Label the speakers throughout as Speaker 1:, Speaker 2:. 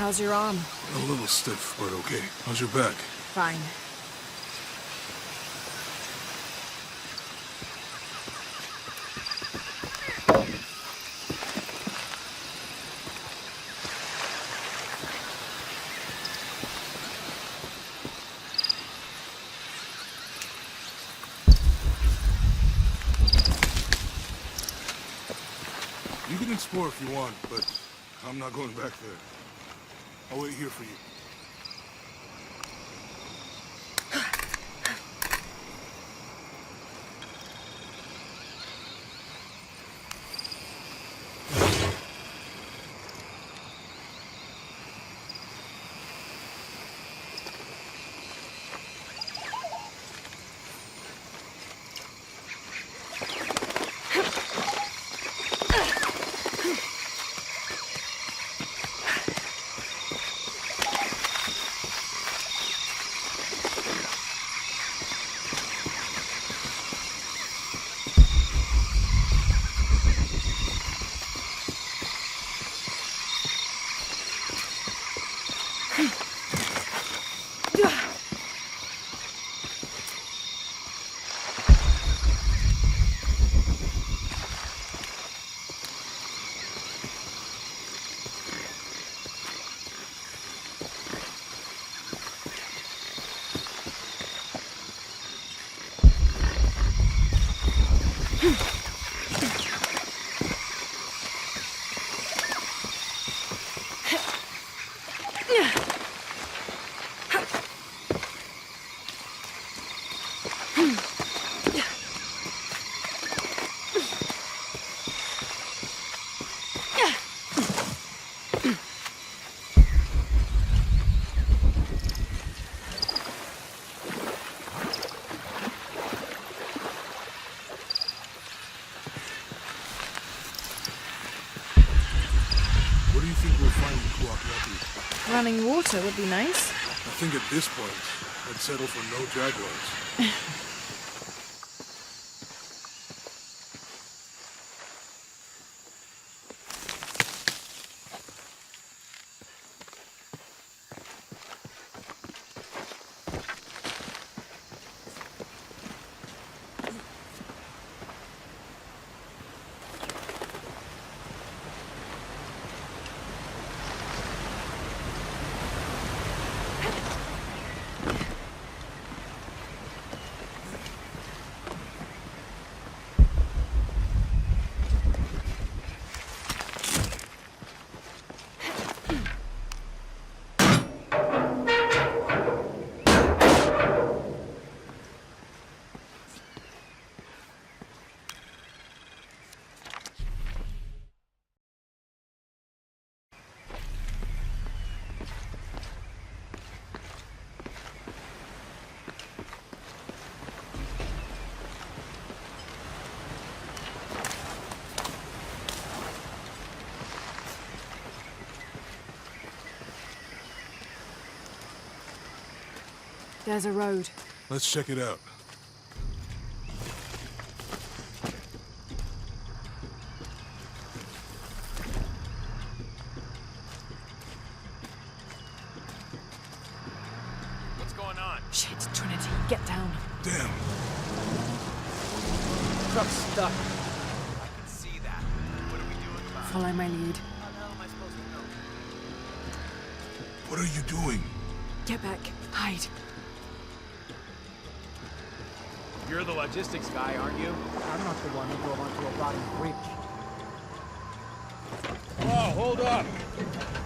Speaker 1: How's your arm?
Speaker 2: A little stiff, but okay. How's your back?
Speaker 1: Fine.
Speaker 2: You can explore if you want, but I'm not going back there. I'll wait here for you. What do you think we'll find in Kuwaq Yaku?
Speaker 1: Running water would be nice.
Speaker 2: I think at this point, I'd settle for no jaguars.
Speaker 1: There's a road.
Speaker 2: Let's check it out.
Speaker 3: What's going on?
Speaker 1: Shit, Trinity, get down.
Speaker 2: Damn.
Speaker 3: Truck's stuck. I can see that. What are we doing about it?
Speaker 1: Follow my lead.
Speaker 3: How the hell am I supposed to know?
Speaker 2: What are you doing?
Speaker 1: Get back. Hide.
Speaker 3: You're the logistics guy, aren't you?
Speaker 4: I'm not the one who drove onto a rotting bridge.
Speaker 3: Whoa, hold up!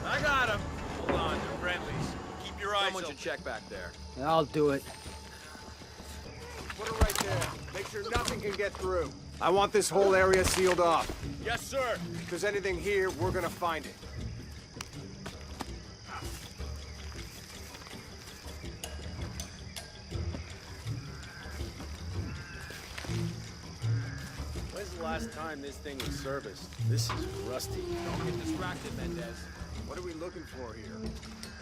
Speaker 3: I got him! Hold on, they're friendlies. Keep your eyes open. Someone should check back there.
Speaker 4: I'll do it.
Speaker 5: Put it right there. Make sure nothing can get through. I want this whole area sealed off.
Speaker 3: Yes, sir!
Speaker 5: If there's anything here, we're gonna find it.
Speaker 3: When's the last time this thing was serviced? This is rusty. Don't get distracted, Mendez.
Speaker 5: What are we looking for here?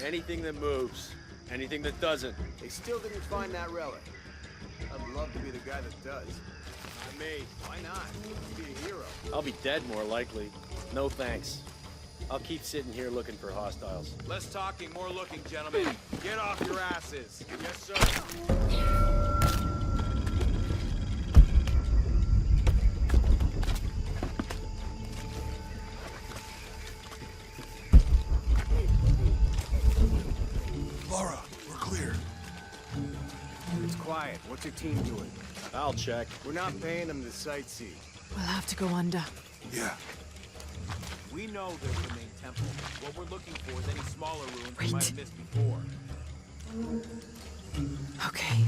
Speaker 3: Anything that moves. Anything that doesn't.
Speaker 5: They still didn't find that relic. I'd love to be the guy that does.
Speaker 3: Not me.
Speaker 5: Why not? Be a hero.
Speaker 3: I'll be dead more likely. No thanks.
Speaker 6: I'll keep sitting here looking for hostiles.
Speaker 3: Less talking, more looking, gentlemen. Get off your asses. Yes, sir.
Speaker 2: Lara, we're clear.
Speaker 5: It's quiet. What's your team doing?
Speaker 6: I'll check.
Speaker 5: We're not paying them to sightsee.
Speaker 1: We'll have to go under.
Speaker 2: Yeah.
Speaker 3: We know there's the main temple. What we're looking for is any smaller ruins we might have missed before.
Speaker 1: Okay.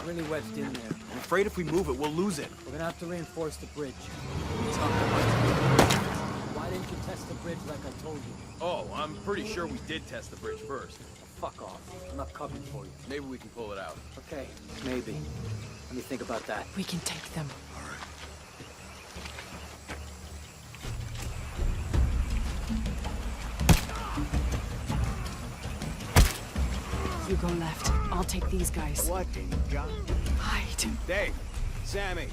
Speaker 4: Really wedged in there.
Speaker 3: I'm afraid if we move it, we'll lose it.
Speaker 4: We're gonna have to reinforce the bridge. Why didn't you test the bridge like I told you?
Speaker 3: Oh, I'm pretty sure we did test the bridge first.
Speaker 4: Fuck off. I'm not coming for you.
Speaker 3: Maybe we can pull it out.
Speaker 4: Okay, maybe. Let me think about that.
Speaker 1: We can take them.
Speaker 2: All right.
Speaker 1: You go left. I'll take these guys.
Speaker 5: What in God?
Speaker 1: Hide.
Speaker 5: Dave, Sammy.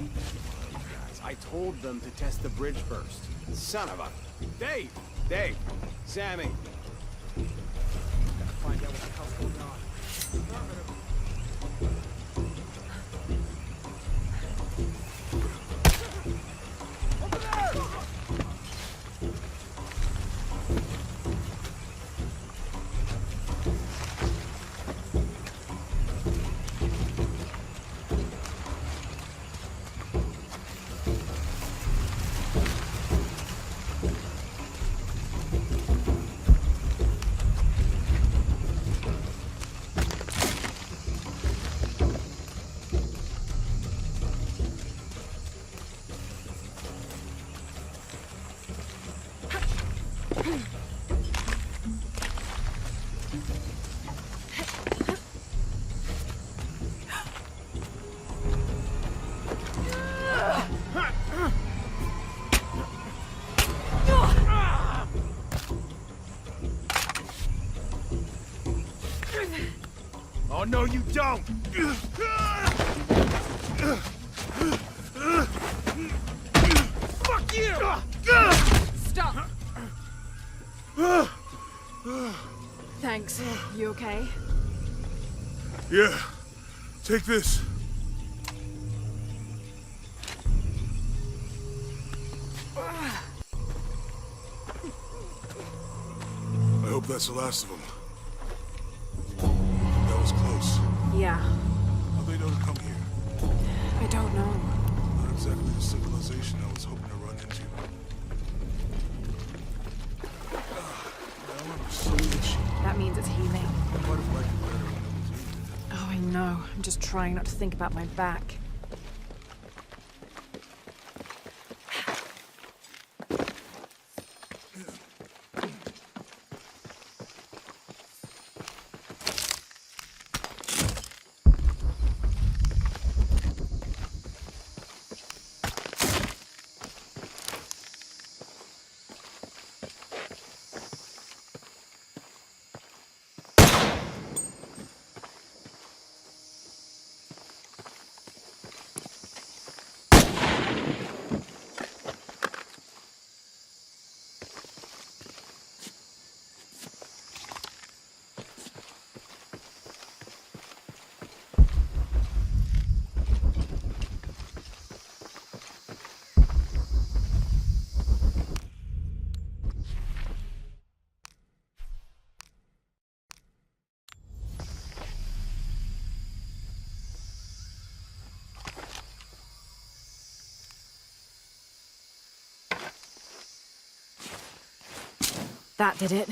Speaker 5: Guys, I told them to test the bridge first. Son of a... Dave! Dave! Sammy! Gotta find out what the hell's going on.
Speaker 3: Oh, no, you don't! Fuck you!
Speaker 1: Stop! Thanks. You okay?
Speaker 2: Yeah. Take this. I hope that's the last of them. That was close.
Speaker 1: Yeah.
Speaker 2: How'd they know to come here?
Speaker 1: I don't know.
Speaker 2: Not exactly the civilization I was hoping to run into. I remember so itchy.
Speaker 1: That means it's healing.
Speaker 2: I might have liked it better when it was eaten.
Speaker 1: Oh, I know. I'm just trying not to think about my back. That did it.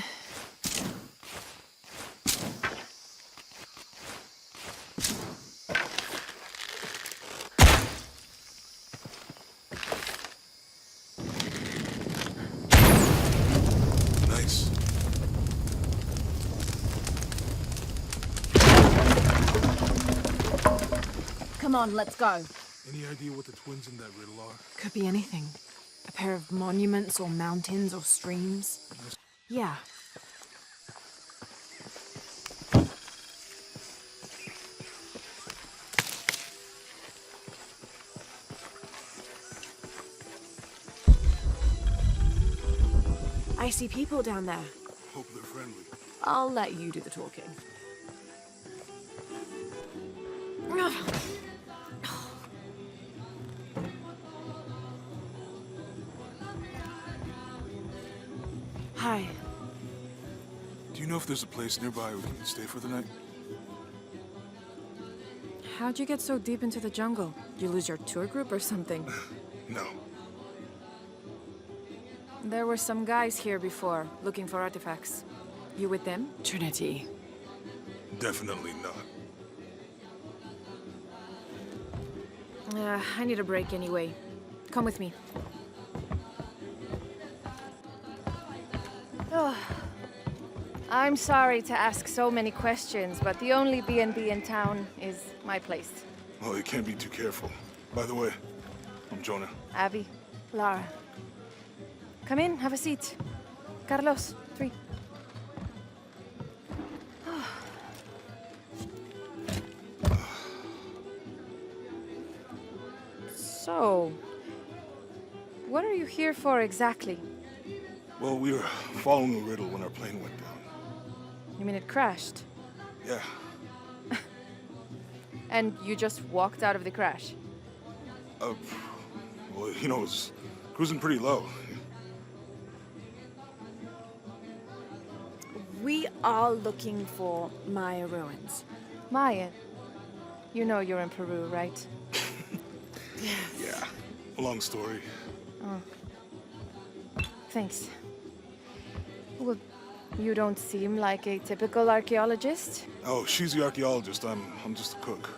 Speaker 2: Nice.
Speaker 1: Come on, let's go.
Speaker 2: Any idea what the twins in that riddle are?
Speaker 1: Could be anything. A pair of monuments or mountains or streams. Yeah. I see people down there.
Speaker 2: Hope they're friendly.
Speaker 1: I'll let you do the talking. Hi.
Speaker 2: Do you know if there's a place nearby we can stay for the night?
Speaker 1: How'd you get so deep into the jungle? You lose your tour group or something?
Speaker 2: No.
Speaker 1: There were some guys here before, looking for artifacts. You with them? Trinity.
Speaker 2: Definitely not.
Speaker 1: I need a break anyway. Come with me. Oh. I'm sorry to ask so many questions, but the only B&B in town is my place.
Speaker 2: Well, you can't be too careful. By the way, I'm Jonah.
Speaker 1: Abby. Lara. Come in, have a seat. Carlos, 3. So, what are you here for exactly?
Speaker 2: Well, we were following a riddle when our plane went down.
Speaker 1: You mean it crashed?
Speaker 2: Yeah.
Speaker 1: And you just walked out of the crash?
Speaker 2: Well, you know, it was cruising pretty low.
Speaker 1: We are looking for Maya ruins. Maya? You know you're in Peru, right?
Speaker 2: Yeah. Long story.
Speaker 1: Thanks. Well, you don't seem like a typical archaeologist.
Speaker 2: Oh, she's the archaeologist. I'm just a cook.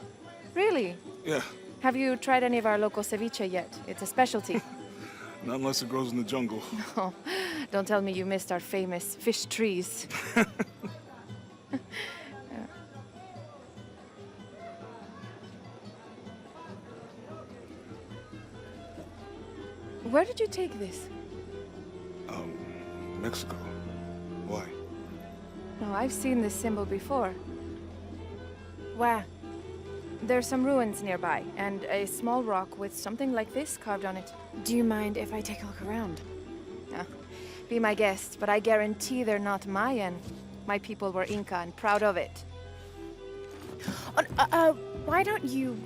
Speaker 1: Really?
Speaker 2: Yeah.
Speaker 1: Have you tried any of our local ceviche yet? It's a specialty.
Speaker 2: Not unless it grows in the jungle.
Speaker 1: Oh, don't tell me you missed our famous fish trees. Where did you take this?
Speaker 2: Mexico. Why?
Speaker 1: Oh, I've seen this symbol before. Where? There's some ruins nearby, and a small rock with something like this carved on it. Do you mind if I take a look around? Be my guest, but I guarantee they're not Mayan. My people were Inca and proud of it. Why don't you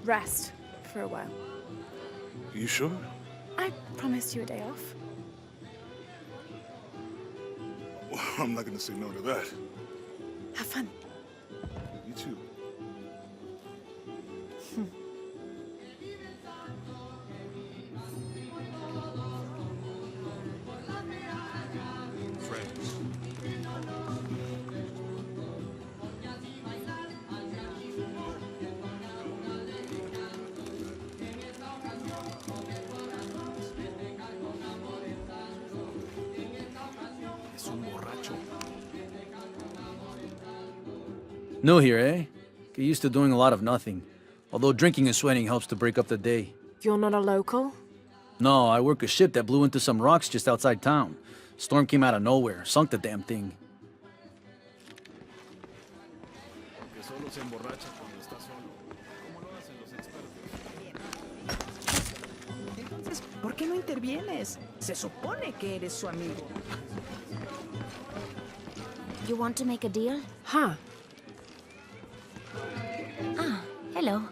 Speaker 1: rest for a while?
Speaker 2: You sure?
Speaker 1: I promised you a day off.
Speaker 2: Well, I'm not gonna say no to that.
Speaker 1: Have fun.
Speaker 2: You too. Friends.
Speaker 7: New here, eh? Get used to doing a lot of nothing. Although drinking and sweating helps to break up the day.
Speaker 1: You're not a local?
Speaker 7: No, I work a ship that blew into some rocks just outside town. Storm came out of nowhere, sunk the damn thing.
Speaker 8: Entonces, ¿por qué no intervienes? Se supone que eres su amigo.
Speaker 9: You want to make a deal?
Speaker 1: Huh.
Speaker 9: Ah, hello.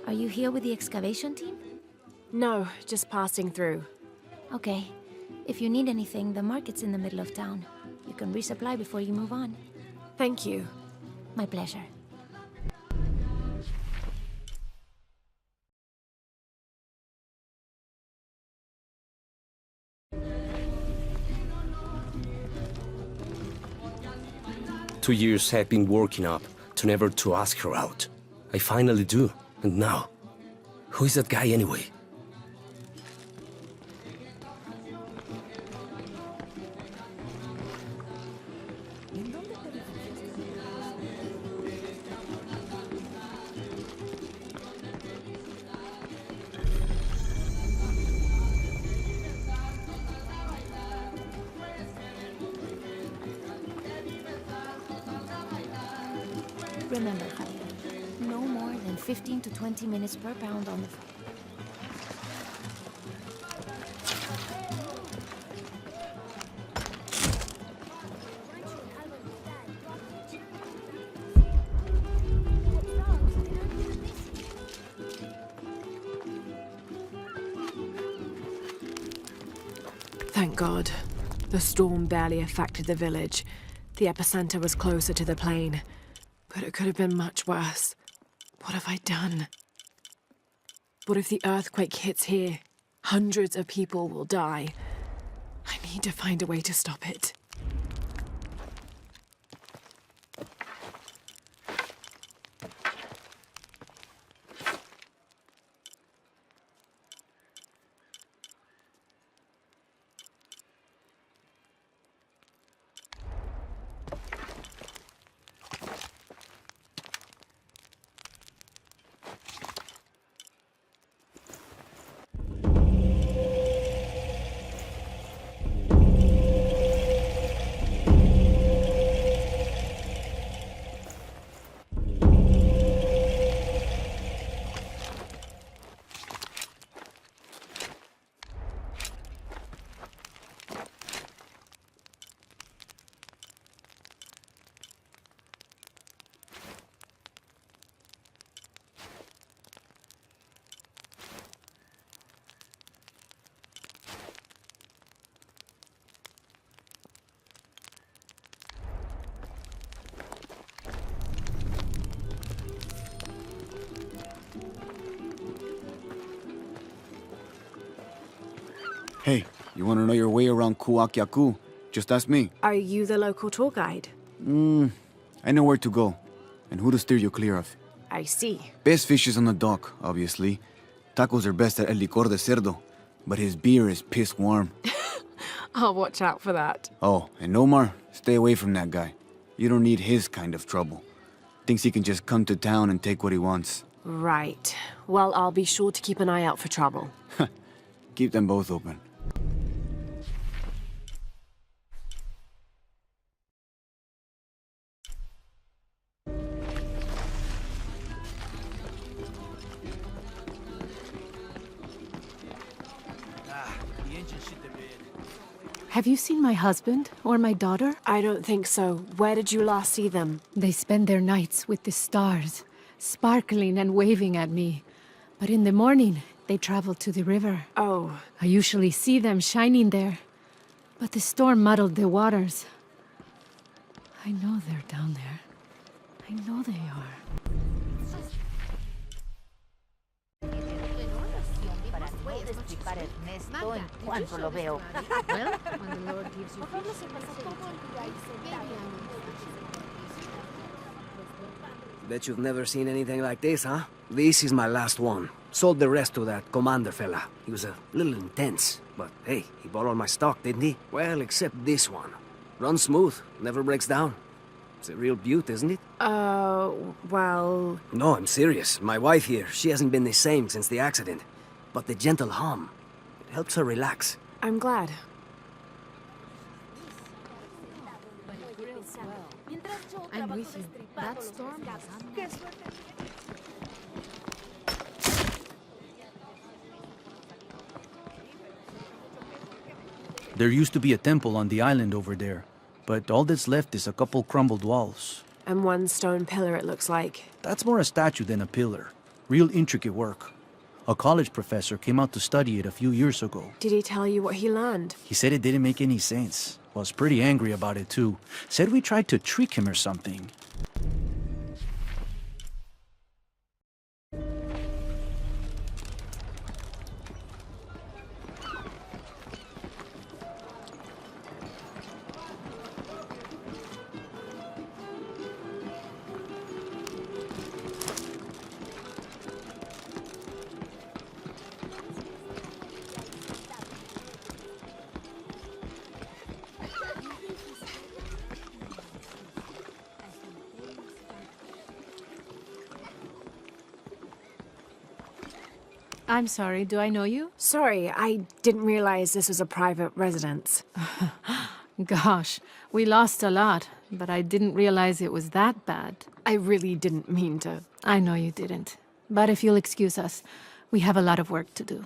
Speaker 9: Are you here with the excavation team?
Speaker 1: No, just passing through.
Speaker 9: Okay. If you need anything, the market's in the middle of town. You can resupply before you move on.
Speaker 1: Thank you.
Speaker 9: My pleasure.
Speaker 10: Two years I've been working up to never to ask her out. I finally do, and now, who is that guy anyway?
Speaker 9: Remember, Javier, no more than 15 to 20 minutes per pound on the phone.
Speaker 11: Thank God. The storm barely affected the village. The epicenter was closer to the plain. But it could have been much worse. What have I done? What if the earthquake hits here? Hundreds of people will die. I need to find a way to stop it.
Speaker 12: Hey, you want to know your way around Kuwaq Yaku? Just ask me.
Speaker 11: Are you the local tour guide?
Speaker 12: I know where to go, and who to steer you clear of.
Speaker 11: I see.
Speaker 12: Best fish is on the dock, obviously. Tacos are best at El Licor de Cerdo, but his beer is piss warm.
Speaker 11: I'll watch out for that.
Speaker 12: Oh, and Omar, stay away from that guy. You don't need his kind of trouble. Thinks he can just come to town and take what he wants.
Speaker 11: Right. Well, I'll be sure to keep an eye out for trouble.
Speaker 12: Keep them both open.
Speaker 13: Have you seen my husband or my daughter?
Speaker 11: I don't think so. Where did you last see them?
Speaker 13: They spend their nights with the stars, sparkling and waving at me. But in the morning, they travel to the river.
Speaker 11: Oh.
Speaker 13: I usually see them shining there. But the storm muddled the waters. I know they're down there. I know they are.
Speaker 14: Bet you've never seen anything like this, huh? This is my last one. Sold the rest to that commander fella. He was a little intense, but hey, he bought all my stock, didn't he? Well, except this one. Runs smooth, never breaks down. It's a real beaut, isn't it?
Speaker 11: Well...
Speaker 14: No, I'm serious. My wife here, she hasn't been the same since the accident. But the gentle hum, it helps her relax.
Speaker 11: I'm glad.
Speaker 13: I'm with you. That storm was
Speaker 7: There used to be a temple on the island over there, but all that's left is a couple crumbled walls.
Speaker 11: And one stone pillar, it looks like.
Speaker 7: That's more a statue than a pillar. Real intricate work. A college professor came out to study it a few years ago.
Speaker 11: Did he tell you what he learned?
Speaker 7: He said it didn't make any sense. Was pretty angry about it too. Said we tried to trick him or something.
Speaker 13: I'm sorry, do I know you?
Speaker 11: Sorry, I didn't realize this was a private residence.
Speaker 13: Gosh, we lost a lot, but I didn't realize it was that bad.
Speaker 11: I really didn't mean to.
Speaker 13: I know you didn't. But if you'll excuse us, we have a lot of work to do.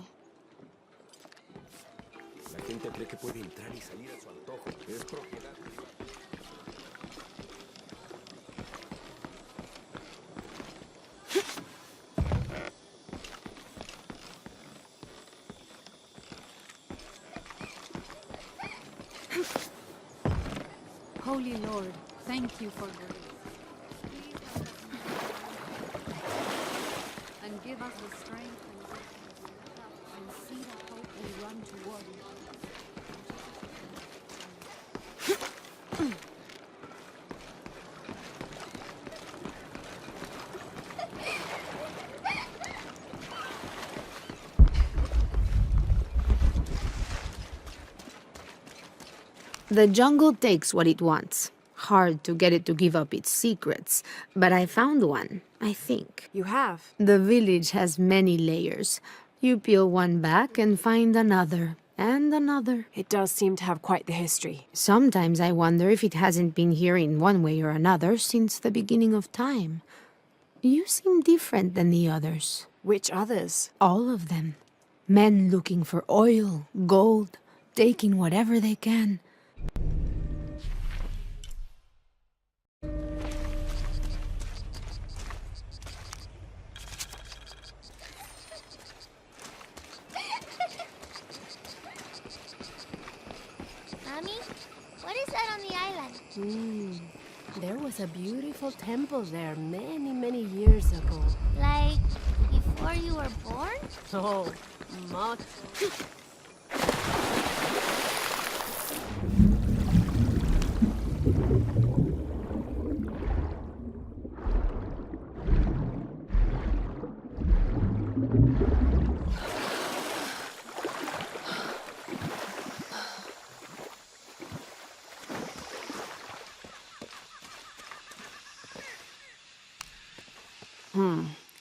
Speaker 13: Holy Lord, thank you for grace. And give us the strength and see the hope we run toward.
Speaker 15: The jungle takes what it wants. Hard to get it to give up its secrets, but I found one, I think.
Speaker 11: You have?
Speaker 15: The village has many layers. You peel one back and find another, and another.
Speaker 11: It does seem to have quite the history.
Speaker 15: Sometimes I wonder if it hasn't been here in one way or another since the beginning of time. You seem different than the others.
Speaker 11: Which others?
Speaker 15: All of them. Men looking for oil, gold, taking whatever they can.
Speaker 9: Mommy, what is that on the island?
Speaker 16: There was a beautiful temple there many years ago.
Speaker 9: Like, before you were born?
Speaker 16: Oh, much.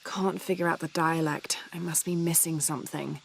Speaker 11: Can't figure out the dialect. I must be missing something.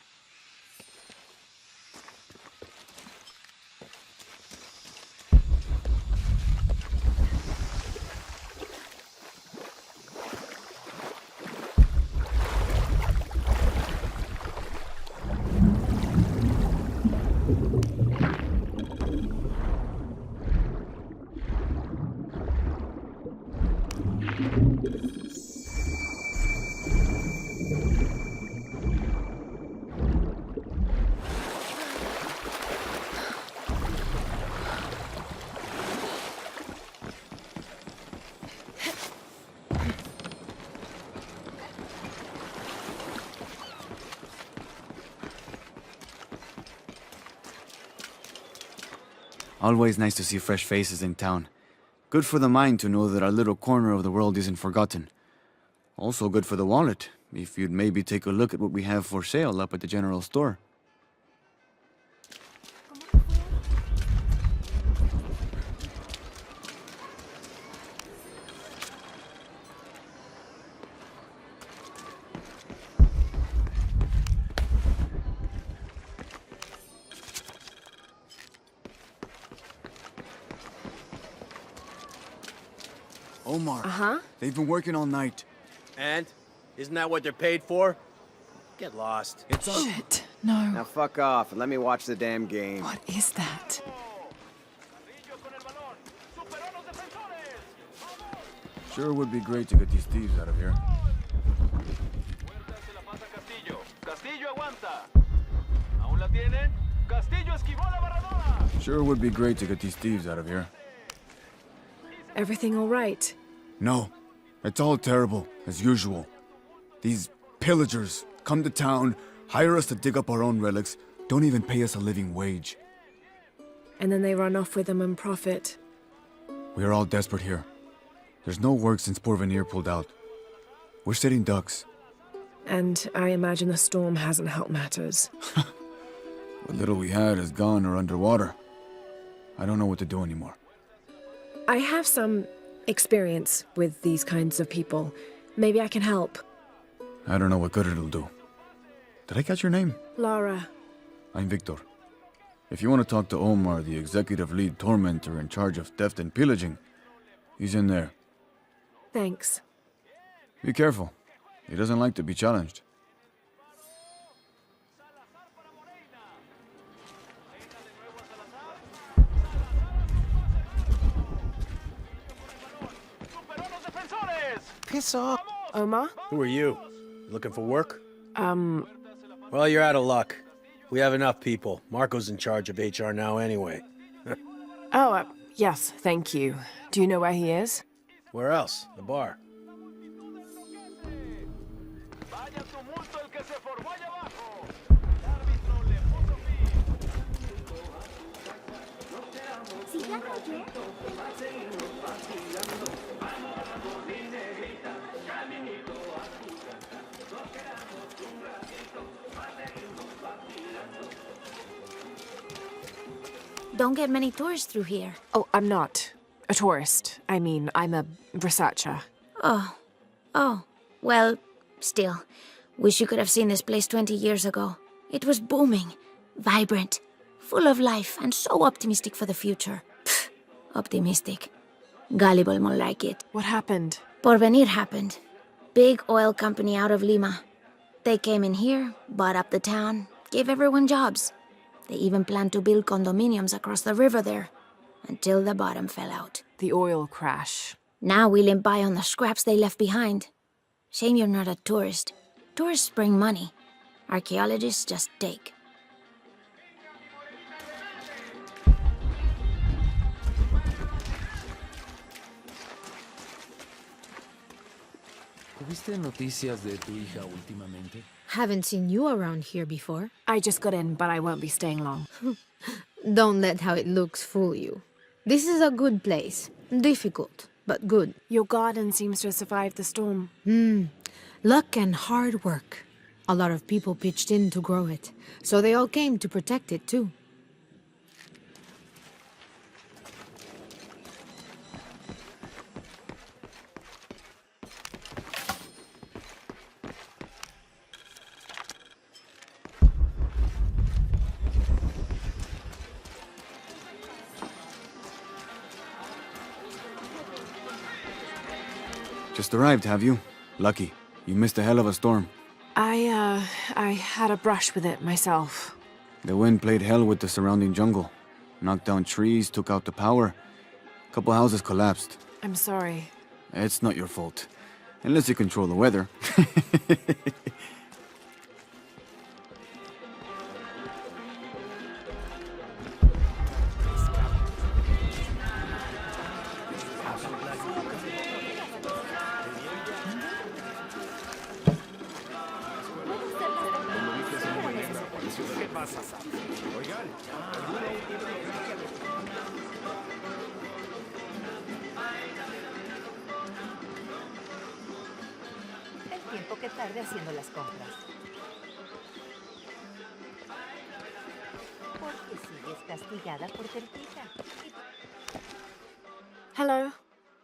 Speaker 12: Always nice to see fresh faces in town. Good for the mind to know that our little corner of the world isn't forgotten. Also good for the wallet, if you'd maybe take a look at what we have for sale up at the general store.
Speaker 5: Omar. They've been working all night.
Speaker 3: And? Isn't that what they're paid for? Get lost.
Speaker 5: It's us.
Speaker 11: Shit, no.
Speaker 5: Now fuck off and let me watch the damn game.
Speaker 11: What is that?
Speaker 12: Sure would be great to get these thieves out of here. Sure would be great to get these thieves out of here.
Speaker 11: Everything all right?
Speaker 12: No. It's all terrible, as usual. These pillagers come to town, hire us to dig up our own relics, don't even pay us a living wage.
Speaker 11: And then they run off with them and profit.
Speaker 12: We are all desperate here. There's no work since Porvenir pulled out. We're sitting ducks.
Speaker 11: And I imagine the storm hasn't helped matters.
Speaker 12: What little we had is gone or underwater. I don't know what to do anymore.
Speaker 11: I have some experience with these kinds of people. Maybe I can help.
Speaker 12: I don't know what good it'll do. Did I catch your name?
Speaker 11: Lara.
Speaker 12: I'm Victor. If you want to talk to Omar, the executive lead tormentor in charge of theft and pillaging, he's in there.
Speaker 11: Thanks.
Speaker 12: Be careful. He doesn't like to be challenged.
Speaker 5: Piss off.
Speaker 11: Omar?
Speaker 6: Who are you? Looking for work? Well, you're out of luck. We have enough people. Marco's in charge of HR now anyway.
Speaker 11: Yes, thank you. Do you know where he is?
Speaker 6: Where else? The bar.
Speaker 9: Don't get many tourists through here.
Speaker 11: Oh, I'm not a tourist. I mean, I'm a researcher.
Speaker 9: Oh. Well, still. Wish you could have seen this place 20 years ago. It was booming, vibrant, full of life, and so optimistic for the future. Pfft, optimistic. Gullible more like it.
Speaker 11: What happened?
Speaker 9: Porvenir happened. Big oil company out of Lima. They came in here, bought up the town, gave everyone jobs. They even planned to build condominiums across the river there, until the bottom fell out.
Speaker 11: The oil crash.
Speaker 9: Now we limp by on the scraps they left behind. Shame you're not a tourist. Tourists bring money. Archaeologists just take.
Speaker 8: ¿Tuviste noticias de tu hija últimamente?
Speaker 15: Haven't seen you around here before.
Speaker 11: I just got in, but I won't be staying long.
Speaker 15: Don't let how it looks fool you. This is a good place. Difficult, but good.
Speaker 11: Your garden seems to have survived the storm.
Speaker 15: Luck and hard work. A lot of people pitched in to grow it, so they all came to protect it too.
Speaker 12: Just arrived, have you? Lucky. You missed a hell of a storm.
Speaker 11: I had a brush with it myself.
Speaker 12: The wind played hell with the surrounding jungle. Knocked down trees, took out the power. A couple houses collapsed.
Speaker 11: I'm sorry.
Speaker 12: It's not your fault. Unless you control the weather.
Speaker 17: El tiempo que tarde haciendo las compras. Porque sigues castigada por terquita.
Speaker 11: Hello?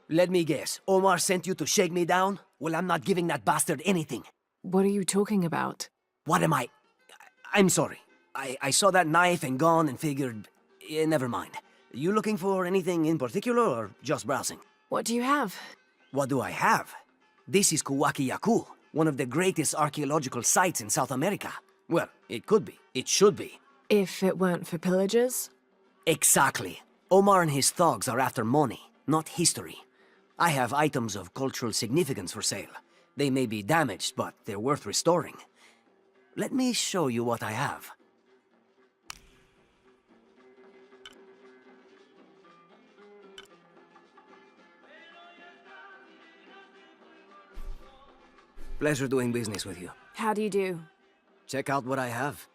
Speaker 14: Let me guess. Omar sent you to shake me down? Well, I'm not giving that bastard anything.
Speaker 11: What are you talking about?
Speaker 14: What am I? I'm sorry. I saw that knife and gun and figured... never mind. You looking for anything in particular or just browsing?
Speaker 11: What do you have?
Speaker 14: What do I have? This is Kuwaq Yaku, one of the greatest archaeological sites in South America. Well, it could be. It should be.
Speaker 11: If it weren't for pillagers?
Speaker 14: Exactly. Omar and his thugs are after money, not history. I have items of cultural significance for sale. They may be damaged, but they're worth restoring. Let me show you what I have. Pleasure doing business with you.
Speaker 11: How do you do?
Speaker 14: Check out what I have.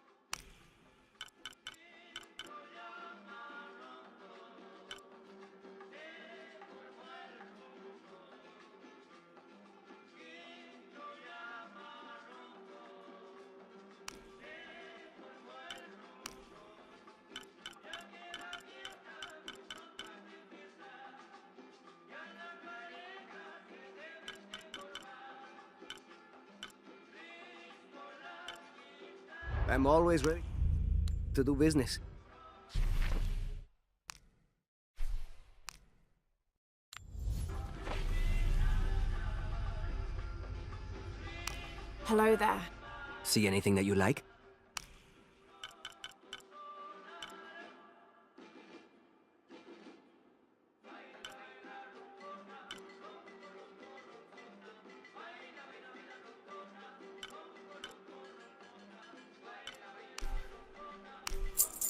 Speaker 14: I'm always ready to do business.
Speaker 11: Hello there.
Speaker 14: See anything that you like?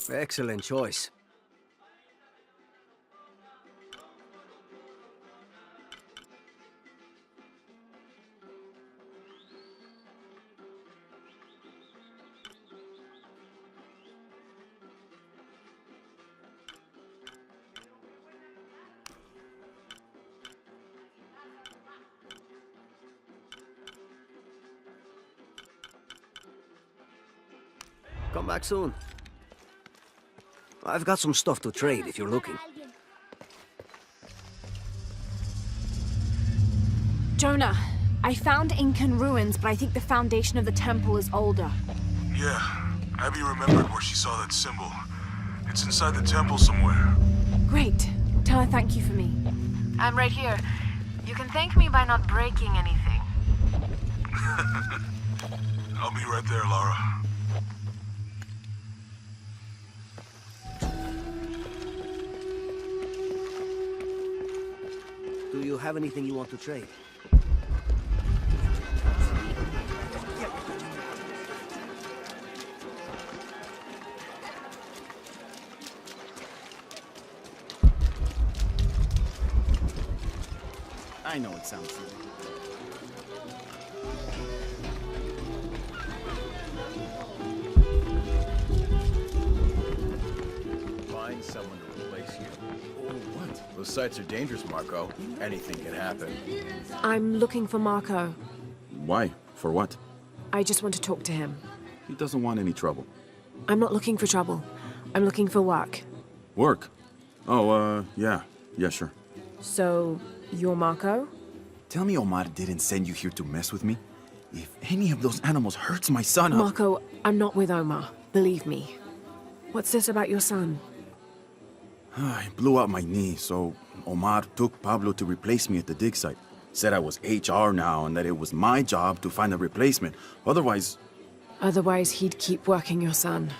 Speaker 14: Excellent choice. come back soon. I've got some stuff to trade if you're looking.
Speaker 11: Jonah, I found Incan ruins, but I think the foundation of the temple is older.
Speaker 2: Yeah, Abby remembered where she saw that symbol. It's inside the temple somewhere.
Speaker 11: Great. Tell her thank you for me.
Speaker 1: I'm right here. You can thank me by not breaking anything.
Speaker 2: I'll be right there, Lara.
Speaker 14: Do you have anything you want to trade?
Speaker 5: I know it sounds silly.
Speaker 3: Find someone to replace you. Oh, what? Those sites are dangerous, Marco. Anything can happen.
Speaker 11: I'm looking for Marco.
Speaker 18: Why? For what?
Speaker 11: I just want to talk to him.
Speaker 18: He doesn't want any trouble.
Speaker 11: I'm not looking for trouble. I'm looking for work.
Speaker 18: Work? Oh, yeah. Yeah, sure.
Speaker 11: So, you're Marco?
Speaker 18: Tell me Omar didn't send you here to mess with me? If any of those animals hurts my son,
Speaker 11: Marco, I'm not with Omar. Believe me. What's this about your son?
Speaker 18: I blew out my knee, so Omar took Pablo to replace me at the dig site. Said I was HR now and that it was my job to find a replacement. Otherwise...
Speaker 11: Otherwise, he'd keep working your son.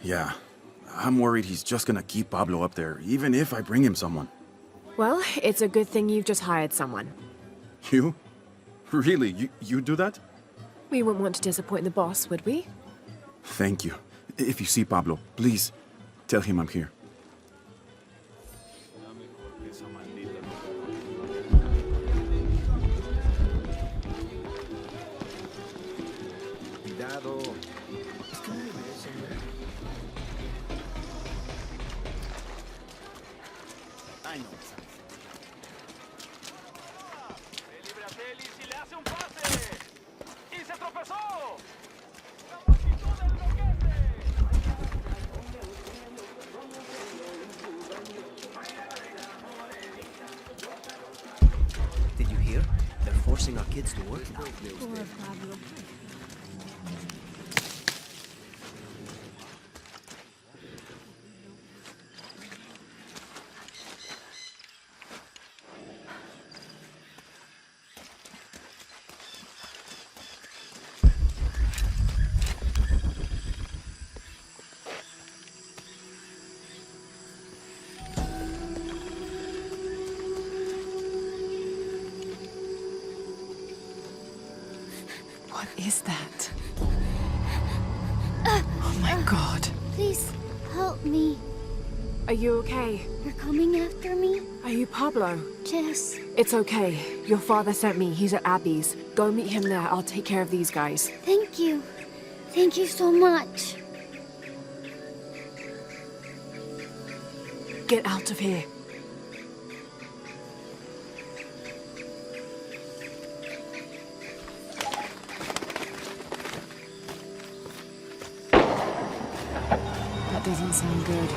Speaker 18: Yeah. I'm worried he's just gonna keep Pablo up there, even if I bring him someone.
Speaker 11: Well, it's a good thing you've just hired someone.
Speaker 18: You? Really? You do that?
Speaker 11: We wouldn't want to disappoint the boss, would we?
Speaker 18: Thank you. If you see Pablo, please tell him I'm here.
Speaker 5: I know it sounds
Speaker 14: Did you hear? They're forcing our kids to work now.
Speaker 9: Poor Pablo.
Speaker 11: What is that? Oh my god.
Speaker 9: Please, help me.
Speaker 11: Are you okay?
Speaker 9: You're coming after me?
Speaker 11: Are you Pablo?
Speaker 9: Jess.
Speaker 11: It's okay. Your father sent me. He's at Abby's. Go meet him there. I'll take care of these guys.
Speaker 9: Thank you. Thank you so much.
Speaker 11: Get out of here. That doesn't sound good.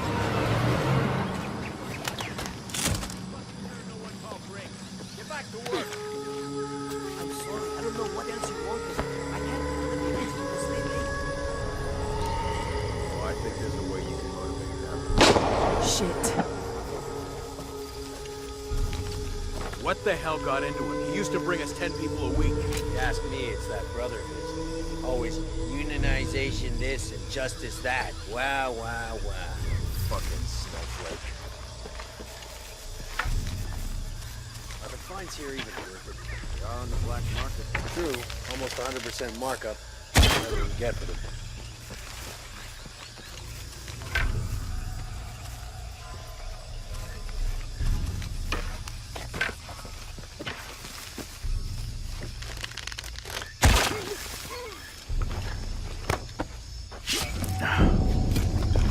Speaker 14: Get back to work. I'm sorry, I don't know what else you wanted. I can't believe it. Stay late.
Speaker 3: Oh, I think there's a way you can motivate them.
Speaker 11: Shit.
Speaker 3: What the hell got into him? He used to bring us 10 people a week.
Speaker 19: If you ask me, it's that brother of his. Always unionization this and justice that. Wow, wow, wow.
Speaker 3: Fucking snowflake.
Speaker 19: Are the fines here even worth it? They are on the black market. True, almost 100% markup. Whatever we can get for them.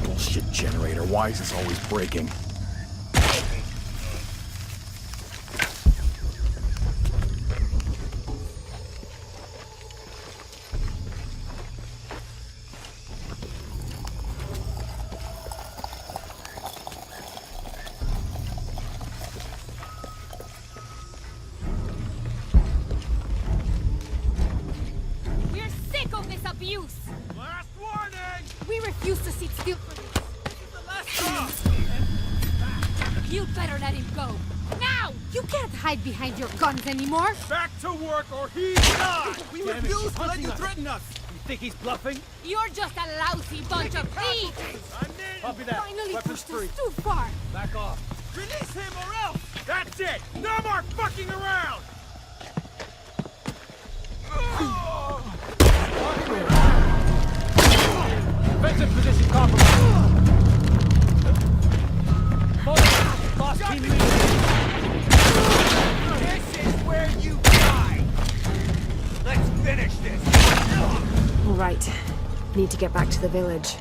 Speaker 18: Bullshit generator. Why is this always breaking?
Speaker 13: refuse!
Speaker 3: Last warning!
Speaker 13: We refuse to sit still for this! You'd better let him go! Now! You can't hide behind your guns anymore!
Speaker 3: Back to work or he's not!
Speaker 5: We refuse to let you threaten us! You think he's bluffing?
Speaker 13: You're just a lousy bunch of thieves!
Speaker 5: Copy that.
Speaker 13: Finally
Speaker 5: Weapons
Speaker 13: pushed us
Speaker 5: free.
Speaker 13: too far!
Speaker 5: Back off.
Speaker 3: Release him or else! That's it! No more fucking around!
Speaker 5: Defensive position compromised. Lost team leader.
Speaker 3: This is where you die! Let's finish this!
Speaker 11: All right. Need to get back to the village.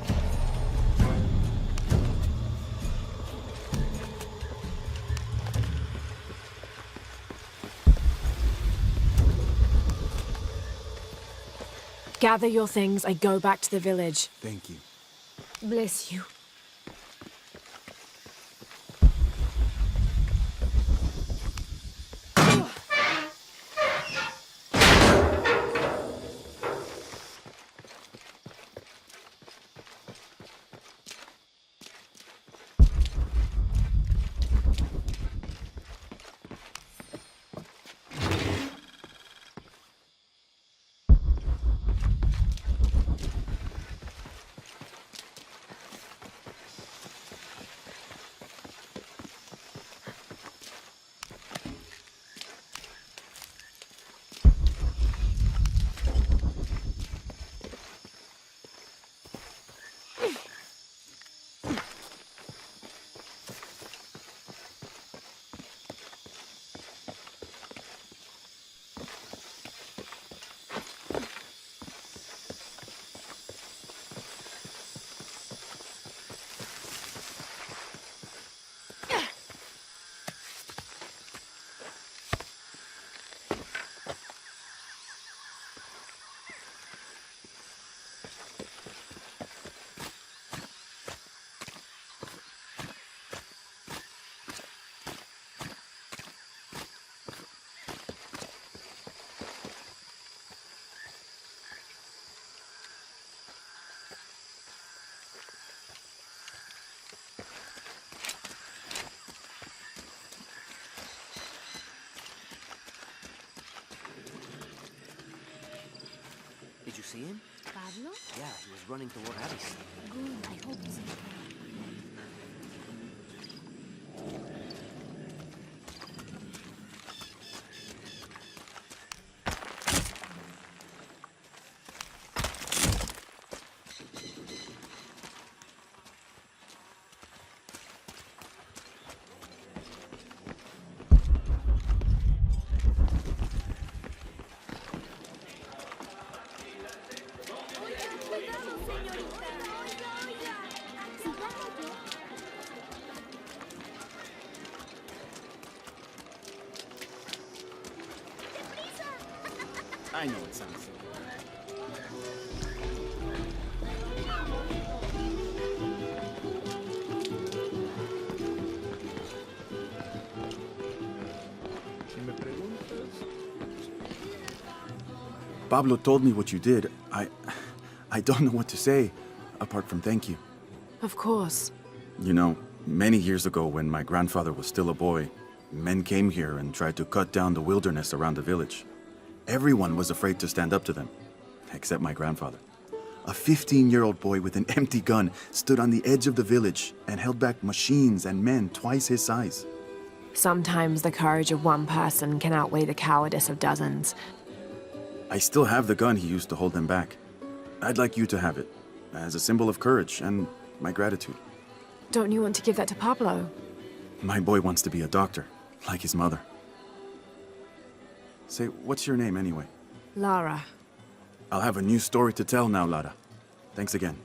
Speaker 11: Gather your things and go back to the village.
Speaker 18: Thank you.
Speaker 11: Bless you.
Speaker 14: Did you see him?
Speaker 13: Pablo?
Speaker 14: Yeah, he was running toward Addis.
Speaker 13: Good, I hope he's okay.
Speaker 18: I know it sounds silly. Pablo told me what you did. I don't know what to say, apart from thank you.
Speaker 11: Of course.
Speaker 18: You know, many years ago when my grandfather was still a boy, men came here and tried to cut down the wilderness around the village. Everyone was afraid to stand up to them, except my grandfather. A 15-year-old boy with an empty gun stood on the edge of the village and held back machines and men twice his size.
Speaker 11: Sometimes the courage of one person can outweigh the cowardice of dozens.
Speaker 18: I still have the gun he used to hold them back. I'd like you to have it, as a symbol of courage and my gratitude.
Speaker 11: Don't you want to give that to Pablo?
Speaker 18: My boy wants to be a doctor, like his mother. Say, what's your name anyway?
Speaker 11: Lara.
Speaker 18: I'll have a new story to tell now, Lara. Thanks again.